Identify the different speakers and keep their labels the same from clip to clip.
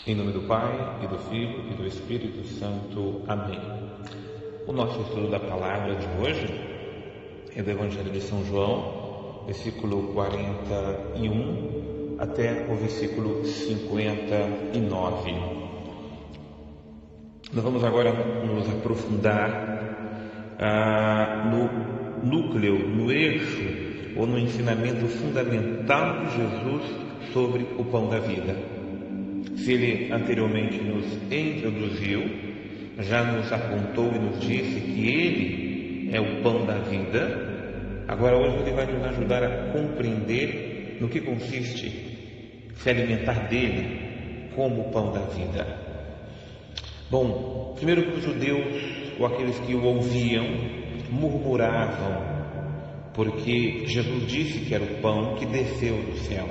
Speaker 1: Em nome do Pai, e do Filho, e do Espírito Santo. Amém. O nosso estudo da palavra de hoje é do Evangelho de São João, versículo 41 até o versículo 59. Nós vamos agora nos aprofundar no núcleo, no eixo ou no ensinamento fundamental de Jesus sobre o pão da vida. Se ele anteriormente nos introduziu, já nos apontou e nos disse que ele é o pão da vida, agora hoje ele vai nos ajudar a compreender no que consiste se alimentar dele como o pão da vida. Bom, primeiro que os judeus, ou aqueles que o ouviam, murmuravam, porque Jesus disse que era o pão que desceu do céu.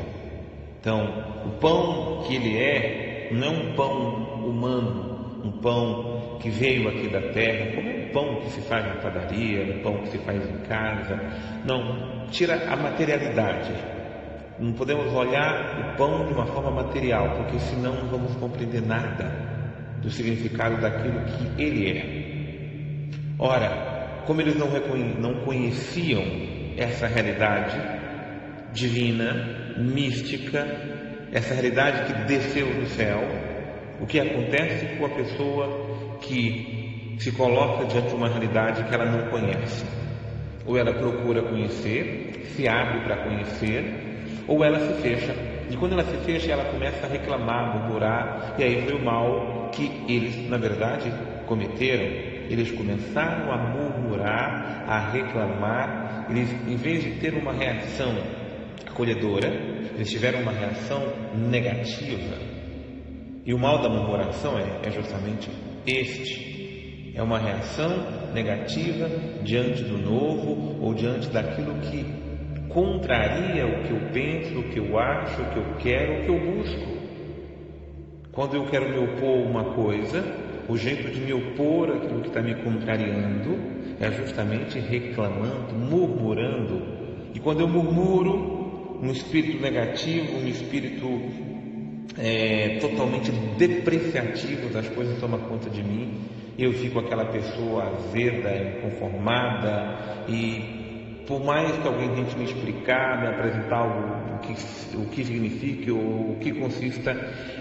Speaker 1: Então, o pão que ele é, não é um pão humano, um pão que veio aqui da terra, como um pão que se faz na padaria, um pão que se faz em casa. Não, tira a materialidade. Não podemos olhar o pão de uma forma material, porque senão não vamos compreender nada do significado daquilo que ele é. Ora, como eles não conheciam essa realidade divina, mística, essa realidade que desceu do céu, o que acontece com a pessoa que se coloca diante de uma realidade que ela não conhece? Ou ela procura conhecer, se abre para conhecer, ou ela se fecha. E quando ela se fecha, ela começa a reclamar, murmurar, e aí foi o mal que eles, na verdade, cometeram. Eles começaram a murmurar, a reclamar. Eles, em vez de ter uma reação acolhedora, eles tiveram uma reação negativa. E o mal da murmuração é justamente este: é uma reação negativa diante do novo ou diante daquilo que contraria o que eu penso, o que eu acho, o que eu quero, o que eu busco. Quando eu quero me opor a uma coisa, o jeito de me opor àquilo que está me contrariando é justamente reclamando, murmurando. E quando eu murmuro, um espírito negativo, um espírito totalmente depreciativo das coisas toma conta de mim. Eu fico aquela pessoa azeda, inconformada, e por mais que alguém tente me explicar, me apresentar o que significa ou o que consista,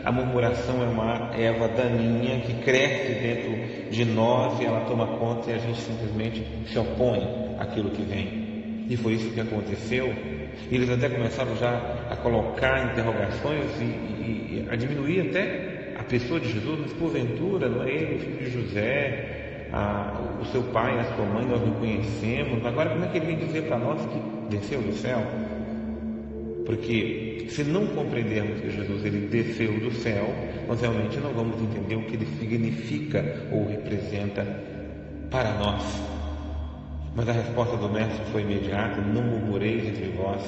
Speaker 1: a murmuração é uma erva daninha que cresce dentro de nós e ela toma conta e a gente simplesmente se opõe àquilo que vem. E foi isso que aconteceu. Eles até começaram já a colocar interrogações e a diminuir até a pessoa de Jesus, mas porventura não é ele o filho de José, o seu pai, a sua mãe nós não conhecemos, agora como é que ele vem dizer para nós que desceu do céu? Porque se não compreendermos que Jesus ele desceu do céu, nós realmente não vamos entender o que ele significa ou representa para nós. Mas a resposta do mestre foi imediata: não murmureis entre vós.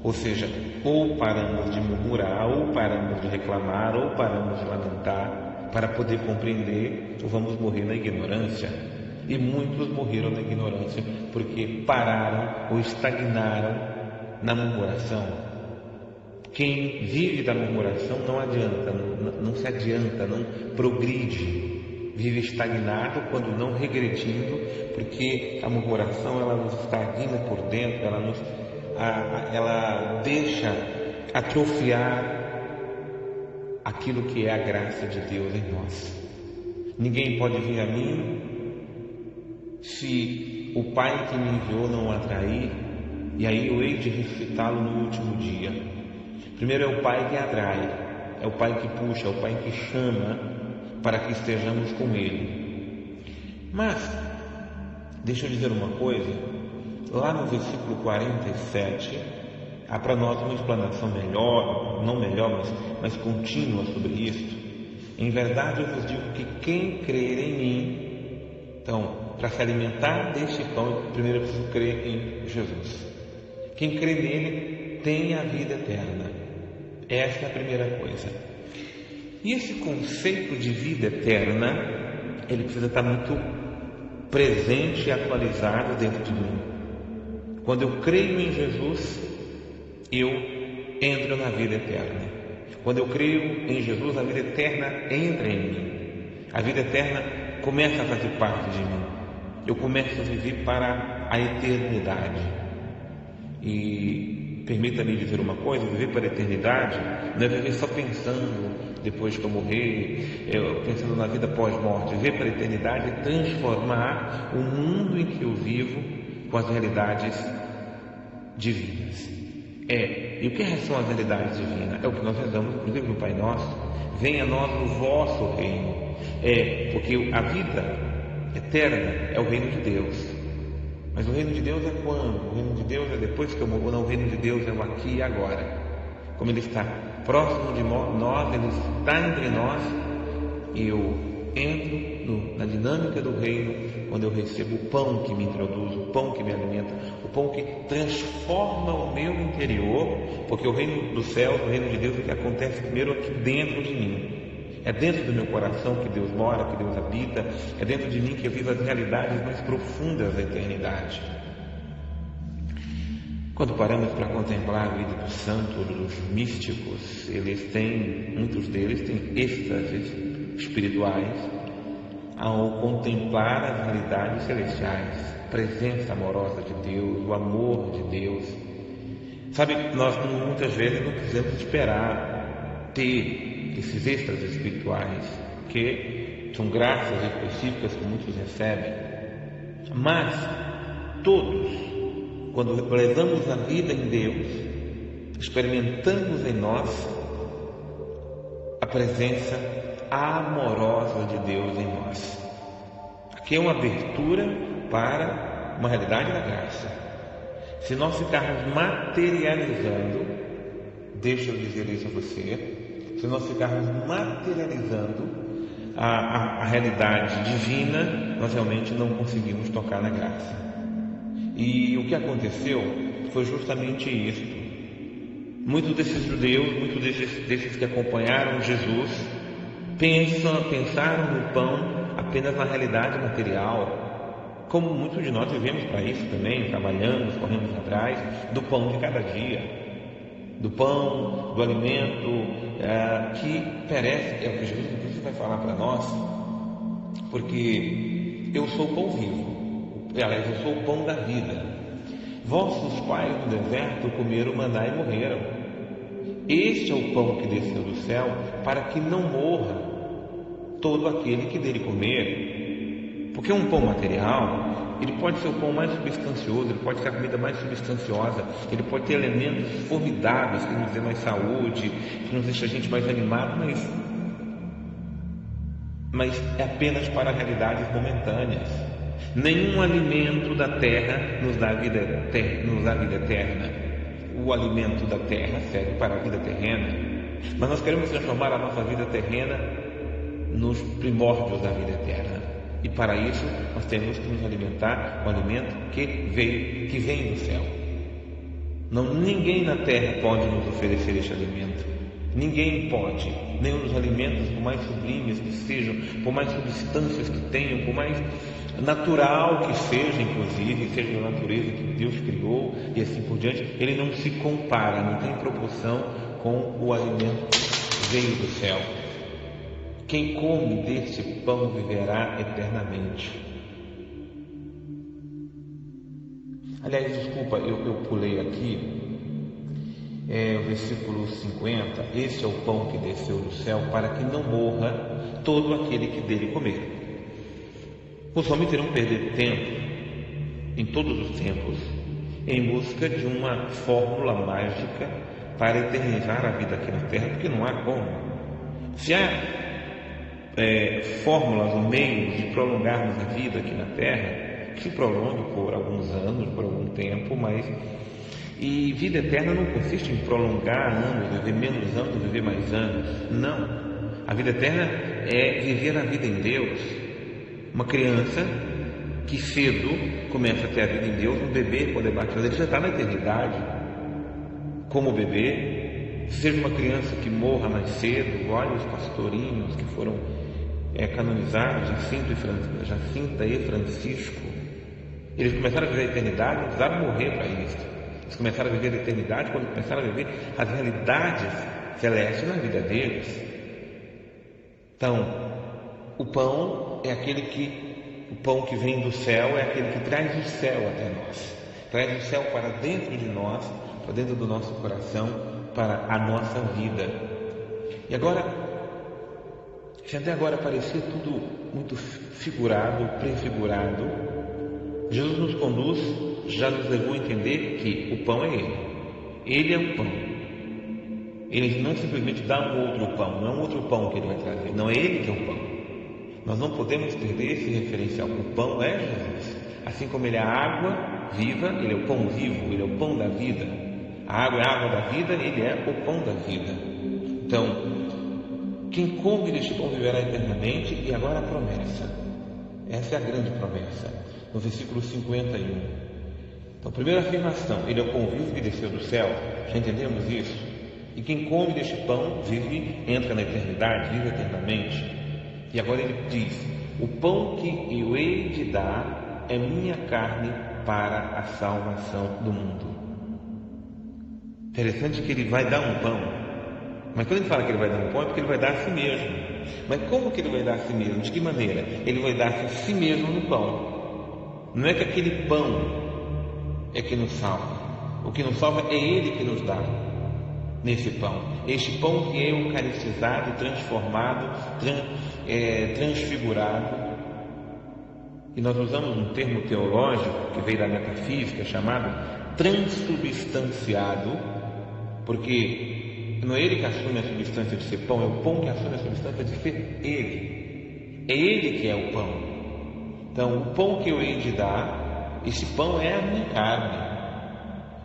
Speaker 1: Ou seja, ou paramos de murmurar, ou paramos de reclamar, ou paramos de lamentar para poder compreender, ou vamos morrer na ignorância. E muitos morreram na ignorância porque pararam ou estagnaram na murmuração. Quem vive da murmuração não adianta, não se adianta, não progride. Vive estagnado, quando não regredindo, porque a murmuração ela nos estagna por dentro, ela deixa atrofiar aquilo que é a graça de Deus em nós. Ninguém pode vir a mim se o Pai que me enviou não o atrair, e aí eu hei de ressuscitá-lo no último dia. Primeiro é o Pai que atrai, é o Pai que puxa, é o Pai que chama para que estejamos com Ele. Mas, deixa eu dizer uma coisa, lá no versículo 47, há para nós uma explanação melhor, não melhor, mas contínua sobre isto. Em verdade eu vos digo que quem crer em mim, então, para se alimentar deste pão, primeiro eu preciso crer em Jesus. Quem crê nele tem a vida eterna. Essa é a primeira coisa. E esse conceito de vida eterna, ele precisa estar muito presente e atualizado dentro de mim. Quando eu creio em Jesus, eu entro na vida eterna. Quando eu creio em Jesus, a vida eterna entra em mim. A vida eterna começa a fazer parte de mim. Eu começo a viver para a eternidade. E permita-me dizer uma coisa: viver para a eternidade não é viver só pensando depois que eu morrer, pensando na vida pós-morte. Viver para a eternidade é transformar o mundo em que eu vivo com as realidades divinas. E o que são as realidades divinas? É o que nós rezamos, inclusive no Pai Nosso: venha a nós o vosso reino. Porque a vida eterna é o reino de Deus. Mas o reino de Deus é quando? O reino de Deus é depois que eu morro. Não, o reino de Deus é o aqui e agora. Como Ele está próximo de nós, Ele está entre nós, e eu entro na dinâmica do reino quando eu recebo o pão que me introduz, o pão que me alimenta, o pão que transforma o meu interior, porque o reino dos céus, o reino de Deus, é o que acontece primeiro aqui dentro de mim. É dentro do meu coração que Deus mora, que Deus habita. É dentro de mim que eu vivo as realidades mais profundas da eternidade. Quando paramos para contemplar a vida dos santos, dos místicos, muitos deles têm êxtases espirituais ao contemplar as realidades celestiais, a presença amorosa de Deus, o amor de Deus. Sabe, nós muitas vezes não precisamos esperar ter esses êxtases espirituais, que são graças específicas que muitos recebem, mas todos, quando levamos a vida em Deus, experimentamos em nós a presença amorosa de Deus em nós. Aqui é uma abertura para uma realidade da graça. Se nós ficarmos materializando, deixa eu dizer isso a você, se nós ficarmos materializando a realidade divina, nós realmente não conseguimos tocar na graça. E o que aconteceu foi justamente isso. Muitos desses judeus, muitos desses que acompanharam Jesus, pensaram no pão apenas na realidade material, como muitos de nós vivemos para isso também, trabalhamos, corremos atrás do pão de cada dia, do pão, do alimento que perece. É o que Jesus inclusive vai falar para nós, porque eu sou o pão vivo, aliás, eu sou o pão da vida. Vossos pais no deserto comeram maná e morreram. Este é o pão que desceu do céu, para que não morra todo aquele que dele comer. Porque um pão material, ele pode ser o pão mais substancioso, ele pode ser a comida mais substanciosa, ele pode ter elementos formidáveis que nos dê mais saúde, que nos deixa a gente mais animado, mas é apenas para realidades momentâneas. Nenhum alimento da terra nos dá vida eterna. O alimento da terra serve para a vida terrena, mas nós queremos transformar a nossa vida terrena nos primórdios da vida eterna. E para isso nós temos que nos alimentar com o alimento que vem do céu. Ninguém na terra pode nos oferecer este alimento. Ninguém pode. Nenhum dos alimentos, por mais sublimes que sejam, por mais substâncias que tenham, por mais natural que seja, inclusive, seja da natureza que Deus criou e assim por diante, ele não se compara, não tem proporção com o alimento que veio do céu. Quem come deste pão viverá eternamente. Aliás, desculpa, eu pulei aqui. O versículo 50: este é o pão que desceu do céu, para que não morra todo aquele que dele comer. Os homens terão perdido tempo, em todos os tempos, em busca de uma fórmula mágica para eternizar a vida aqui na Terra, porque não há como. Se há fórmulas ou meios de prolongarmos a vida aqui na Terra, que se prolongue por alguns anos, por algum tempo, e vida eterna não consiste em prolongar anos, viver menos anos, viver mais anos. Não. A vida eterna é viver a vida em Deus. Uma criança que cedo começa a ter a vida em Deus, um bebê, quando é batizado, ele já está na eternidade como bebê. Seja uma criança que morra mais cedo, olha os pastorinhos que foram canonizados, Jacinta e Francisco. Eles começaram a viver a eternidade, não precisaram morrer para isso. Eles começaram a viver a eternidade quando começaram a viver as realidades celeste na vida deles. Então, o pão que vem do céu é aquele que traz o céu até nós, traz o céu para dentro de nós, para dentro do nosso coração, para a nossa vida. E agora, se até agora parecia tudo muito figurado, prefigurado, Jesus nos conduz, já nos levou a entender que o pão é Ele. Ele é o pão. Ele não simplesmente dá um outro pão, não é um outro pão que Ele vai trazer, não, é Ele que é o pão. Nós não podemos perder esse referencial. O pão é Jesus. Assim como Ele é a água viva, Ele é o pão vivo, Ele é o pão da vida. A água é a água da vida, Ele é o pão da vida. Então, quem come deste pão viverá eternamente. E agora a promessa. Essa é a grande promessa. No versículo 51. Então, primeira afirmação, Ele é o pão vivo que desceu do céu. Já entendemos isso? E quem come deste pão entra na eternidade, vive eternamente. E agora Ele diz: o pão que eu hei de dar é minha carne para a salvação do mundo. Interessante que Ele vai dar um pão. Mas quando Ele fala que Ele vai dar um pão, é porque Ele vai dar a si mesmo. Mas como que Ele vai dar a si mesmo? De que maneira? Ele vai dar a si mesmo no pão. Não é que aquele pão é que nos salva. O que nos salva é Ele que nos dá nesse pão. Este pão que é eucaristizado, transformado, transfigurado. E nós usamos um termo teológico que veio da metafísica chamado transubstanciado, porque não é Ele que assume a substância de ser pão, é o pão que assume a substância de ser Ele. É Ele que é o pão. Então, o pão que eu hei de dar, esse pão é a minha carne.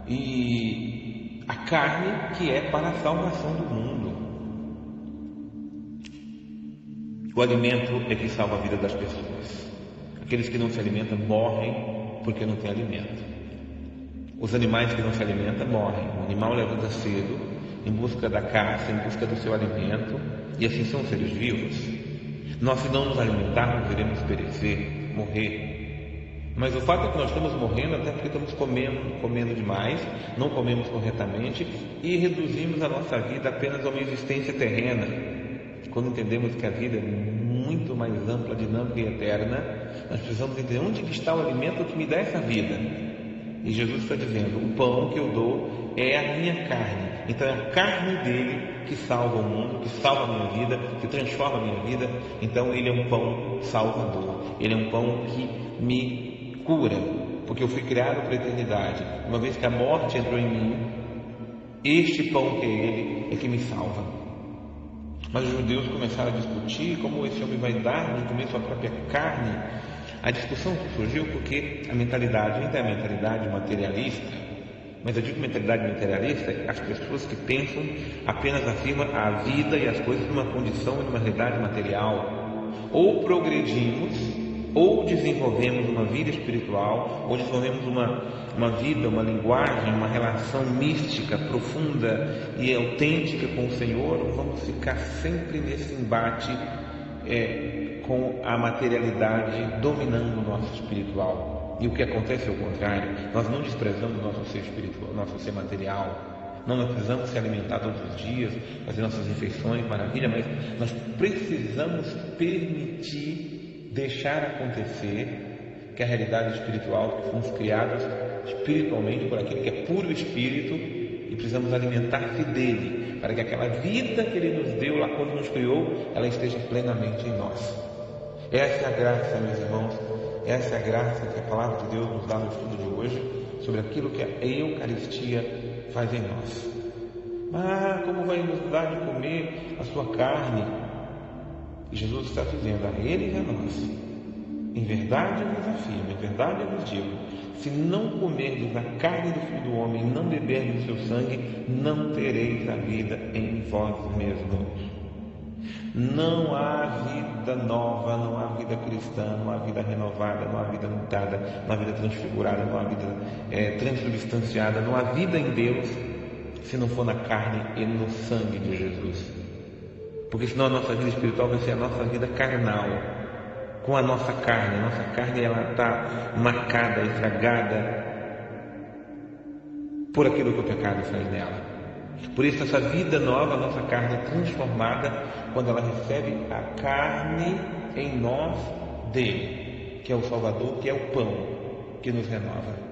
Speaker 1: E a carne que é para a salvação do mundo. O alimento é que salva a vida das pessoas. Aqueles que não se alimentam morrem porque não têm alimento. Os animais que não se alimentam morrem. O animal levanta cedo em busca da caça, em busca do seu alimento, e assim são seres vivos. Nós, se não nos alimentarmos, iremos perecer, morrer. Mas o fato é que nós estamos morrendo até porque estamos comendo demais, não comemos corretamente e reduzimos a nossa vida apenas a uma existência terrena. Quando entendemos que a vida é muito mais ampla, dinâmica e eterna, nós precisamos entender onde está o alimento que me dá essa vida. E Jesus está dizendo: o pão que eu dou é a minha carne. Então é a carne dele que salva o mundo, que salva a minha vida, que transforma a minha vida. Então Ele é um pão salvador. Ele é um pão que me cura, porque eu fui criado para a eternidade. Uma vez que a morte entrou em mim, este pão que é Ele é que me salva. Mas os judeus começaram a discutir como esse homem vai dar no começo a própria carne. A discussão surgiu porque a mentalidade ainda é a mentalidade materialista. Mas eu digo mentalidade materialista, as pessoas que pensam apenas afirmam a vida e as coisas numa condição e numa realidade material. Ou progredimos, ou desenvolvemos uma vida espiritual, ou desenvolvemos uma vida, uma linguagem, uma relação mística, profunda e autêntica com o Senhor, ou vamos ficar sempre nesse embate com a materialidade dominando o nosso espiritual. E o que acontece é o contrário. Nós não desprezamos o nosso ser espiritual, nosso ser material. Não, nós precisamos se alimentar todos os dias, fazer nossas refeições, maravilha, mas nós precisamos permitir, deixar acontecer que a realidade espiritual, que fomos criados espiritualmente por aquele que é puro espírito, e precisamos alimentar-se dele, para que aquela vida que ele nos deu lá quando nos criou, ela esteja plenamente em nós. Essa é a graça, meus irmãos, essa é a graça que a palavra de Deus nos dá no estudo de hoje, sobre aquilo que a Eucaristia faz em nós. Como vai nos dar de comer a sua carne? E Jesus está dizendo a eles e a nós: em verdade eu vos afirmo, em verdade eu vos digo, se não comerdes a carne do Filho do Homem e não beberdes o seu sangue, não tereis a vida em vós mesmos. Não há vida nova, não há vida cristã, não há vida renovada, não há vida mutada, não há vida transfigurada, não há vida transubstanciada, não há vida em Deus se não for na carne e no sangue de Jesus. Porque senão a nossa vida espiritual vai ser a nossa vida carnal, com a nossa carne. A nossa carne ela está marcada, estragada por aquilo que o pecado faz nela. Por isso, essa vida nova, a nossa carne é transformada quando ela recebe a carne em nós dele, que é o Salvador, que é o pão que nos renova.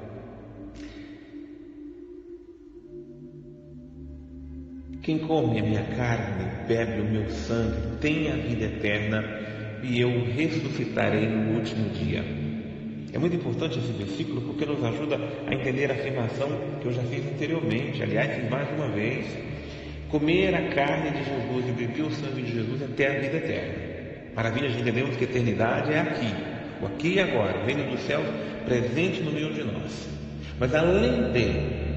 Speaker 1: Quem come a minha carne, bebe o meu sangue, tem a vida eterna, e eu ressuscitarei no último dia. É muito importante esse versículo porque nos ajuda a entender a afirmação que eu já fiz anteriormente, aliás, fiz mais de uma vez. Comer a carne de Jesus e beber o sangue de Jesus é ter a vida eterna. Maravilha, já entendemos que a eternidade é aqui, o aqui e agora, o reino dos céus presente no meio de nós. Mas além de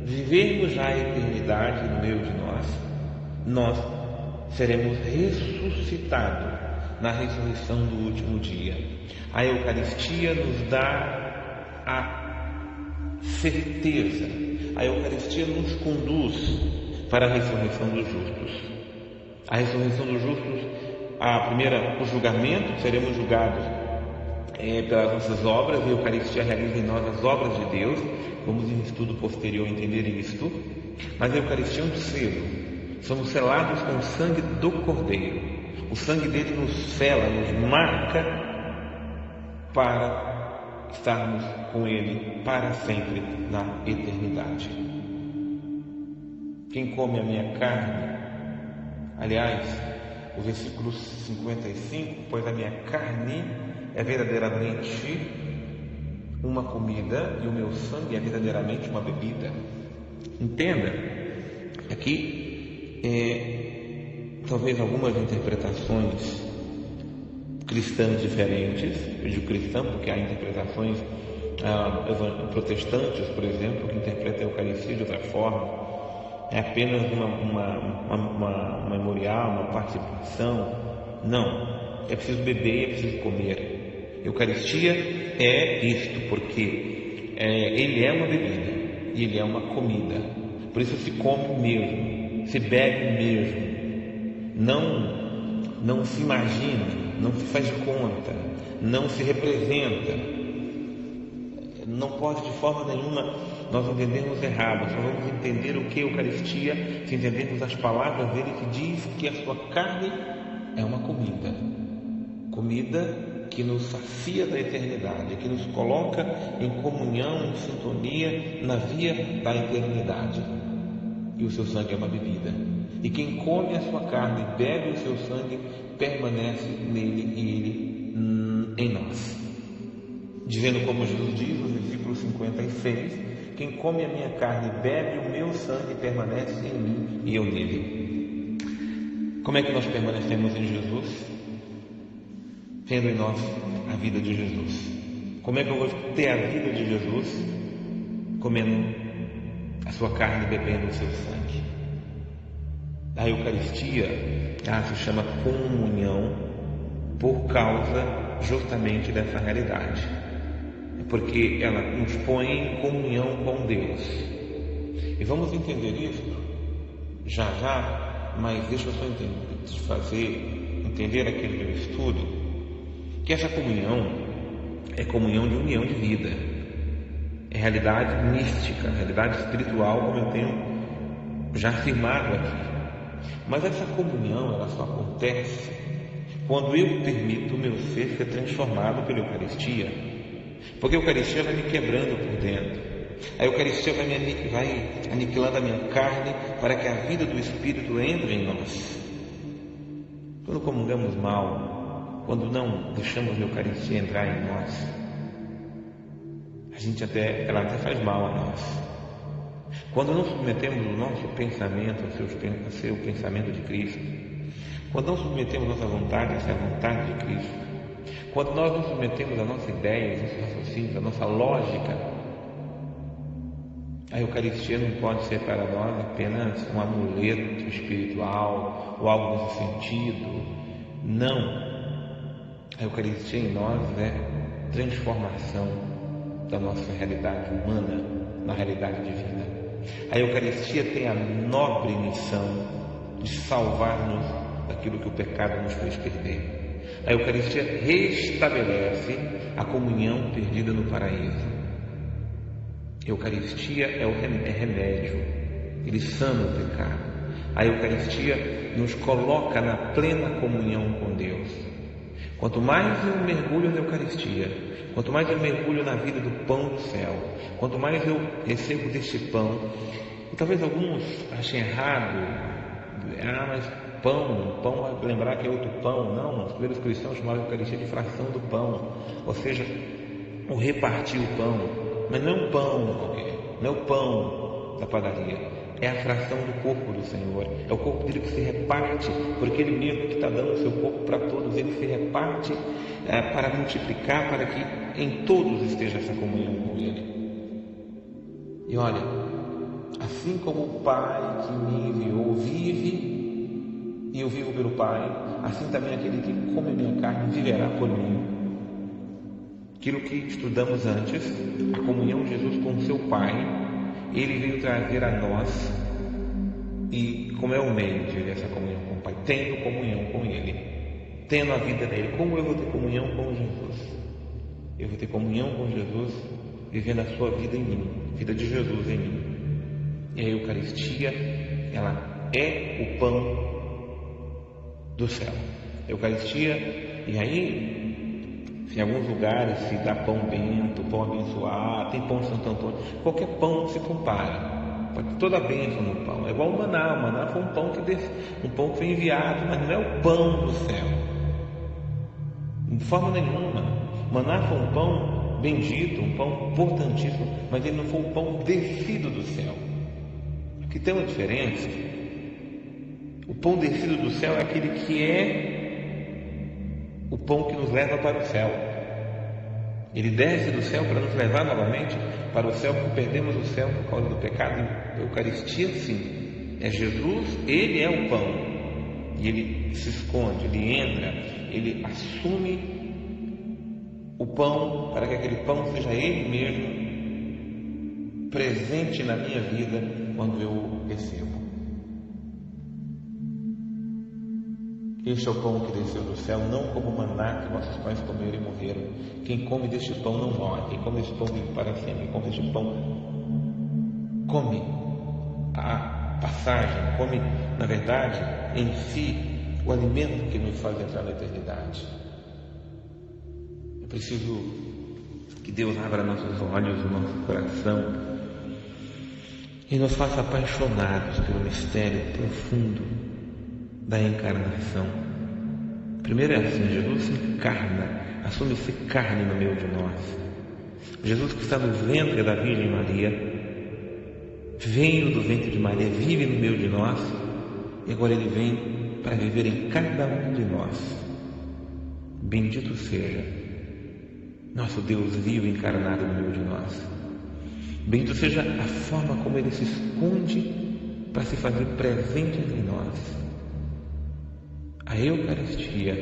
Speaker 1: vivermos já a eternidade no meio de nós seremos ressuscitados na ressurreição do último dia. A Eucaristia nos dá a certeza, a Eucaristia nos conduz para a ressurreição dos justos. A ressurreição dos justos, a primeira, o julgamento, seremos julgados pelas nossas obras, e a Eucaristia realiza em nós as obras de Deus. Vamos em estudo posterior entender isto. Mas a Eucaristia é um selo. Somos selados com o sangue do Cordeiro. O sangue dele nos sela, nos marca para estarmos com ele para sempre na eternidade. Quem come a minha carne, aliás, o versículo 55, pois a minha carne é verdadeiramente uma comida e o meu sangue é verdadeiramente uma bebida. Entenda, aqui talvez algumas interpretações cristãs diferentes. Eu digo cristã porque há interpretações protestantes, por exemplo, que interpretam a Eucaristia de outra forma. É apenas uma memorial, uma participação. Não, é preciso beber, é preciso comer. Eucaristia é isto, porque ele é uma bebida e ele é uma comida. Por isso se come mesmo, se bebe mesmo. Não se imagina, não se faz conta, não se representa. Não pode de forma nenhuma nós entendermos errado. Só vamos entender o que é Eucaristia se entendermos as palavras dele, que diz que a sua carne é uma comida. Comida que nos sacia da eternidade, que nos coloca em comunhão, em sintonia na via da eternidade. E o seu sangue é uma bebida. E quem come a sua carne e bebe o seu sangue permanece nele e ele em nós. Dizendo como Jesus diz no versículo 56, quem come a minha carne e bebe o meu sangue permanece em mim e eu nele. Como é que nós permanecemos em Jesus? Tendo em nós a vida de Jesus. Como é que eu vou ter a vida de Jesus? Comendo a sua carne e bebendo o seu sangue. A Eucaristia, ela se chama comunhão por causa justamente dessa realidade. Porque ela nos põe em comunhão com Deus. E vamos entender isso já, mas deixa eu só entender aquele meu estudo, que essa comunhão é comunhão de união de vida, é realidade mística, realidade espiritual, como eu tenho já afirmado aqui. Mas essa comunhão, ela só acontece quando eu permito o meu ser transformado pela Eucaristia, porque a Eucaristia vai me quebrando por dentro. A Eucaristia vai aniquilando a minha carne para que a vida do Espírito entre em nós. Quando comungamos mal, quando não deixamos a Eucaristia entrar em nós, ela até faz mal a nós. Quando não submetemos o nosso pensamento ao seu pensamento de Cristo, quando não submetemos nossa vontade a ser a vontade de Cristo, quando nós não submetemos a nossa ideia, os nossos raciocínios, a nossa lógica, a Eucaristia não pode ser para nós apenas um amuleto espiritual ou algo nesse sentido. Não. A Eucaristia em nós é transformação da nossa realidade humana na realidade divina. A Eucaristia tem a nobre missão de salvar-nos daquilo que o pecado nos fez perder. A Eucaristia restabelece a comunhão perdida no paraíso. A Eucaristia é remédio ele sana o pecado. A Eucaristia nos coloca na plena comunhão com Deus. Quanto mais eu mergulho na Eucaristia, quanto mais eu mergulho na vida do pão do céu, quanto mais eu recebo deste pão, e talvez alguns achem errado, mas pão vai lembrar que é outro pão. Não, os primeiros cristãos chamavam a Eucaristia de fração do pão, ou seja, o repartir o pão, mas não é um pão qualquer, não é o pão da padaria, é a fração do corpo do Senhor, é o corpo dele que se reparte, porque ele mesmo que está dando o seu corpo para todos, ele se reparte para multiplicar, para que em todos esteja essa comunhão com ele. E olha, assim como o Pai que me enviou vive e eu vivo pelo Pai, assim também aquele que come a minha carne viverá por mim. Aquilo que estudamos antes, a comunhão de Jesus com o seu Pai, ele veio trazer a nós. E como é o meio de ver essa comunhão com o Pai? Tendo comunhão com Ele, tendo a vida dele. Como eu vou ter comunhão com Jesus? Eu vou ter comunhão com Jesus vivendo a sua vida em mim, a vida de Jesus em mim. E a Eucaristia, ela é o pão do céu. A Eucaristia, e aí, em alguns lugares se dá pão bento, pão abençoado, tem pão Santo Antônio, qualquer pão não se compara. Toda a bênção no pão, é igual o maná foi um pão que foi enviado, mas não é o pão do céu, de forma nenhuma. O maná foi um pão bendito, um pão importantíssimo, mas ele não foi um pão descido do céu. Aqui tem uma diferença. O pão descido do céu é aquele que é o pão que nos leva para o céu. Ele desce do céu para nos levar novamente para o céu, porque perdemos o céu por causa do pecado. E a Eucaristia, sim, é Jesus, ele é o pão, e ele se esconde, ele entra, ele assume o pão, para que aquele pão seja ele mesmo presente na minha vida quando eu o recebo. Este é o pão que desceu do céu, não como o maná que nossos pais comeram e morreram. Quem come deste pão não morre, quem come deste pão vive para sempre. Quem come deste pão come a passagem, come, na verdade, em si, o alimento que nos faz entrar na eternidade. É preciso que Deus abra nossos olhos, o nosso coração e nos faça apaixonados pelo mistério profundo da encarnação. Primeiro é assim, Jesus se encarna, assume-se carne no meio de nós. Jesus que está no ventre da Virgem Maria, veio do ventre de Maria, vive no meio de nós, e agora ele vem para viver em cada um de nós. Bendito seja nosso Deus vivo encarnado no meio de nós. Bendito seja a forma como ele se esconde para se fazer presente entre nós. A Eucaristia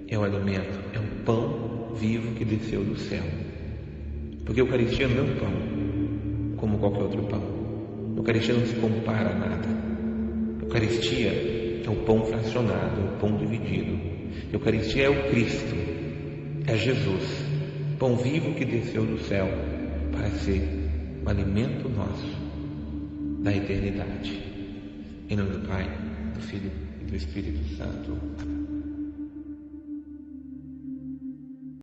Speaker 1: é o alimento, é o pão vivo que desceu do céu. Porque a Eucaristia não é um pão como qualquer outro pão. A Eucaristia não se compara a nada. A Eucaristia é o pão fracionado, é o pão dividido. A Eucaristia é o Cristo, é Jesus, pão vivo que desceu do céu para ser o alimento nosso da eternidade. Em nome do Pai, do Filho e do Espírito Santo.